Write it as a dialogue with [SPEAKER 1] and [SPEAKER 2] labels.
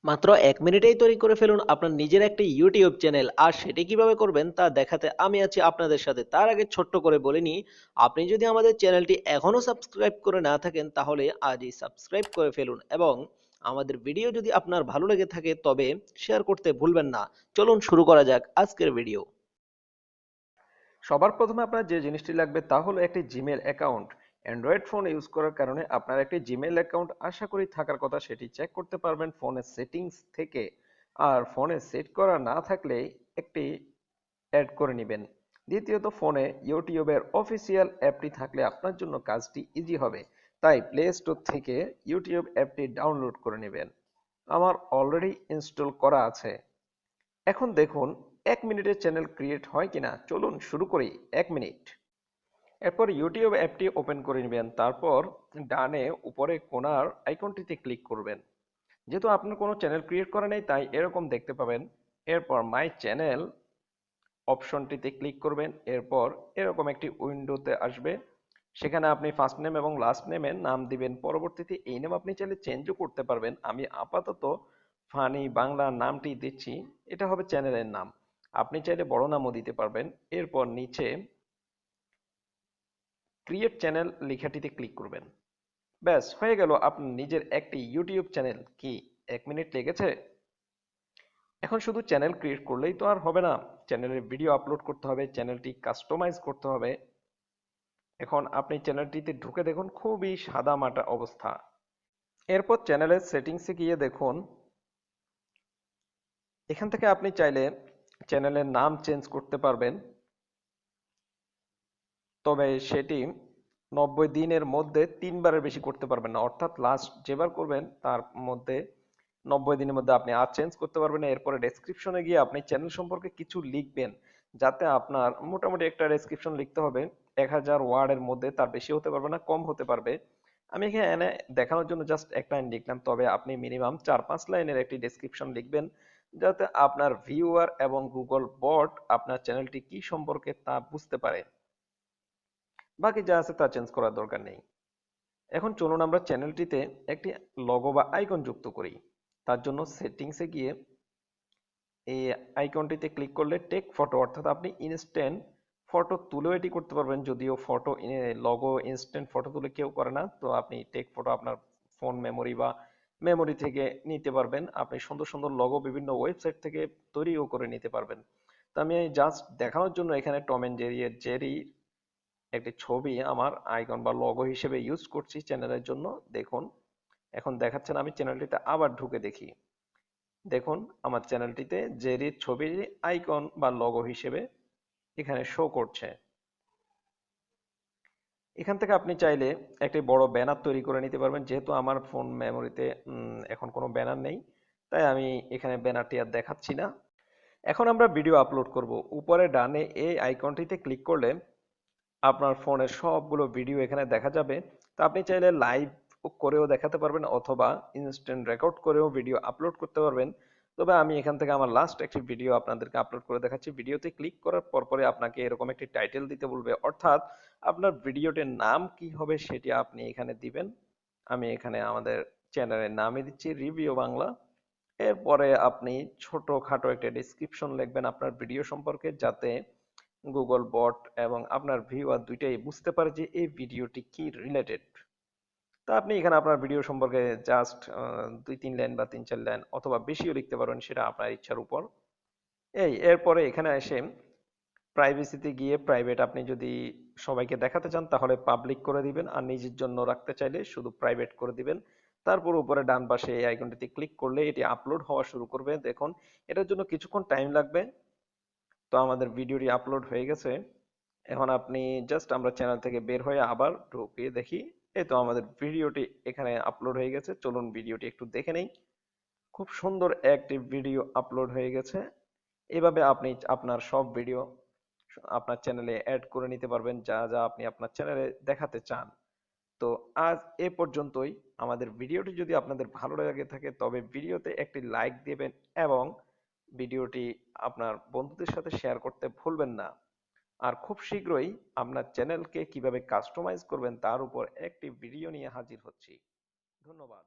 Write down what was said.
[SPEAKER 1] মাত্র 1 মিনিটেই তৈরি করে ফেলুন আপনার নিজের একটি ইউটিউব চ্যানেল। আর সেটি কিভাবে করবেন তা দেখাতে আমি আছি আপনাদের সাথে। তার আগে ছোট্ট করে বলে নিই, আপনি যদি আমাদের চ্যানেলটি এখনো সাবস্ক্রাইব করে না থাকেন তাহলে আজই সাবস্ক্রাইব করে ফেলুন, এবং আমাদের ভিডিও যদি আপনার ভালো লেগে থাকে তবে শেয়ার করতে ভুলবেন না। চলুন শুরু করা যাক আজকের ভিডিও।
[SPEAKER 2] সবার প্রথমে আপনার যে জিনিসটি লাগবে তা হলো একটি Gmail account. Android phone use করার কারণে আপনার একটি জিমেল অ্যাকাউন্ট আশা করি থাকার কথা, সেটি চেক করতে পারবেন ফোনের সেটিংস থেকে। আর ফোনে সেট করা না থাকলে একটি অ্যাড করে নেবেন। দ্বিতীয়ত, ফোনে ইউটিউবের অফিসিয়াল অ্যাপটি থাকলে আপনার জন্য কাজটি ইজি হবে, তাই প্লে স্টোর থেকে ইউটিউব অ্যাপটি ডাউনলোড করে নেবেন। আমার অলরেডি ইনস্টল করা আছে। এখন দেখুন 1 মিনিটের চ্যানেল ক্রিয়েট হয় কিনা। চলুন শুরু করি। 1 মিনিট। এরপর ইউটিউব অ্যাপটি ওপেন করে নেবেন, তারপর ডানে উপরে কোণার আইকনটিতে ক্লিক করবেন। যেহেতু আপনার কোনো চ্যানেল ক্রিয়েট করা নেই তাই এরকম দেখতে পাবেন। এরপর মাই চ্যানেল অপশনটিতে ক্লিক করবেন। এরপর এরকম একটি উইন্ডোতে আসবে, সেখানে আপনি ফার্স্ট নেম এবং লাস্ট নেমের নাম দিবেন। পরবর্তীতে এই নাম আপনি চাইলে চেঞ্জও করতে পারবেন। আমি আপাতত ফানি বাংলা নামটি দিচ্ছি, এটা হবে চ্যানেলের নাম। আপনি চাইলে বড় নামও দিতে পারবেন। এরপর নিচে ক্রিয়েট চ্যানেল লেখাটিতে ক্লিক করবেন। ব্যাস হয়ে গেল আপনার নিজের একটি ইউটিউব চ্যানেল। কি 1 মিনিট লেগেছে? এখন শুধু চ্যানেল ক্রিয়েট করলেই তো আর হবে না, চ্যানেলের ভিডিও আপলোড করতে হবে, চ্যানেলটি কাস্টমাইজ করতে হবে। এখন আপনি চ্যানেলটিতে ঢুকে দেখুন খুবই সাদামাটা অবস্থা। এরপর চ্যানেলের সেটিংসে গিয়ে দেখুন, এখান থেকে আপনি চাইলে চ্যানেলের নাম চেঞ্জ করতে পারবেন, তবে সেটি 90 দিনের মধ্যে 3বারের বেশি করতে পারবেন না। অর্থাৎ লাস্ট যেবার করবেন তার মধ্যে 90 দিনের মধ্যে আপনি আর চেঞ্জ করতে পারবেন না। এরপরে ডেসক্রিপশনে গিয়ে আপনি চ্যানেল সম্পর্কে কিছু লিখবেন, যাতে আপনার মোটামুটি একটা ডেসক্রিপশন লিখতে হবে 1000 ওয়ার্ডের মধ্যে, তার বেশি হতে পারবে না, কম হতে পারবে। আমি এখানে দেখানোর জন্য জাস্ট 1 লাইন লিখলাম, তবে আপনি মিনিমাম 4-5 লাইনের একটি ডেসক্রিপশন লিখবেন, যাতে আপনার ভিউয়ার এবং গুগল বট আপনার চ্যানেলটি কি সম্পর্কে তা বুঝতে পারে। বাকি যা আছে তা চেঞ্জ করার দরকার নেই। এখন চলুন আমরা চ্যানেলটিতে একটি লগো বা আইকন যুক্ত করি। তার জন্য সেটিংসে গিয়ে এই আইকনটিতে ক্লিক করলে টেক ফটো, অর্থাৎ আপনি ইনস্ট্যান্ট ফটো তুলেও এটি করতে পারবেন। যদিও ফটো লগো ইনস্ট্যান্ট ফটো তুলে কেউ করে না, তো আপনি টেক ফটো আপনার ফোন মেমোরি বা মেমোরি থেকে নিতে পারবেন। আপনি সুন্দর সুন্দর লগো বিভিন্ন ওয়েবসাইট থেকে তৈরিও করে নিতে পারবেন। তো আমি জাস্ট দেখানোর জন্য এখানে টম এন্ড জেরি একটি ছবি আমার আইকন বা লগো হিসেবে ইউজ করছি চ্যানেলের জন্য। দেখুন এখন দেখাচ্ছে না, আমি চ্যানেলটিতে আবার ঢুকে দেখি। দেখুন আমার চ্যানেলটিতে জেরির ছবির আইকন বা লগো হিসেবে এখানে শো করছে। এখান থেকে আপনি চাইলে একটি বড় ব্যানার তৈরি করে নিতে পারবেন। যেহেতু আমার ফোন মেমোরিতে এখন কোনো ব্যানার নেই, তাই আমি এখানে ব্যানারটি আর দেখাচ্ছি না। এখন আমরা ভিডিও আপলোড করব। উপরে ডানে এই আইকনটিতে ক্লিক করলে আপনার ফোনের সবগুলো ভিডিও এখানে দেখা যাবে। তা আপনি চাইলে লাইভ করেও দেখাতে পারবেন, অথবা ইনস্ট্যান্ট রেকর্ড করেও ভিডিও আপলোড করতে পারবেন। তবে আমি এখান থেকে আমার লাস্ট একটি ভিডিও আপনাদেরকে আপলোড করে দেখাচ্ছি। ভিডিওতে ক্লিক করার পরে আপনাকে এরকম একটি টাইটেল দিতে বলবে, অর্থাৎ আপনার ভিডিওটির নাম কি হবে সেটি আপনি এখানে দিবেন। আমি এখানে আমাদের চ্যানেলের নামই দিচ্ছি রিভিউ বাংলা। এরপরে আপনি ছোটখাটো একটা ডেসক্রিপশন লিখবেন আপনার ভিডিও সম্পর্কে, যাতে গুগল বট এবং আপনার ভিউয়ার দুইটাই বুঝতে পারে যে এই ভিডিওটি কি রিলেটেড। তা আপনি এখানে আপনার ভিডিও সম্পর্কে জাস্ট 2-3 লাইন বা 3-4 লাইন অথবা বেশিও লিখতে পারবেন, সেটা আপনার ইচ্ছার উপর। এরপরে এখানে এসে প্রাইভেসিতে গিয়ে প্রাইভেট, আপনি যদি সবাইকে দেখাতে চান তাহলে পাবলিক করে দিবেন, আর নিজের জন্য রাখতে চাইলে শুধু প্রাইভেট করে দিবেন। তারপর উপরে ডান পাশে এই আইকনটিতে ক্লিক করলে এটি আপলোড হওয়া শুরু করবে। দেখুন এটার জন্য কিছুক্ষণ টাইম লাগবে। তো আমাদের ভিডিওটি আপলোড হয়ে গেছে। এখন আপনি জাস্ট আমরা চ্যানেল থেকে বের হয়ে আবার ঢুকিয়ে দেখি। এই তো আমাদের ভিডিওটি এখানে আপলোড হয়ে গেছে। চলুন ভিডিওটি একটু দেখে নেই। খুব সুন্দর একটি ভিডিও আপলোড হয়ে গেছে। এভাবে আপনি আপনার সব ভিডিও আপনার চ্যানেলে অ্যাড করে নিতে পারবেন, যা যা আপনি আপনার চ্যানেলে দেখাতে চান। তো আজ এ পর্যন্তই। আমাদের ভিডিওটি যদি আপনাদের ভালো লেগে থাকে তবে ভিডিওতে একটি লাইক দিবেন, এবং ভিডিওটি আপনার বন্ধুদের সাথে শেয়ার করতে ভুলবেন না। আর খুব শীঘ্রই আপনার চ্যানেলকে কিভাবে কাস্টমাইজ করবেন তার উপর একটি ভিডিও নিয়ে হাজির হচ্ছি। ধন্যবাদ।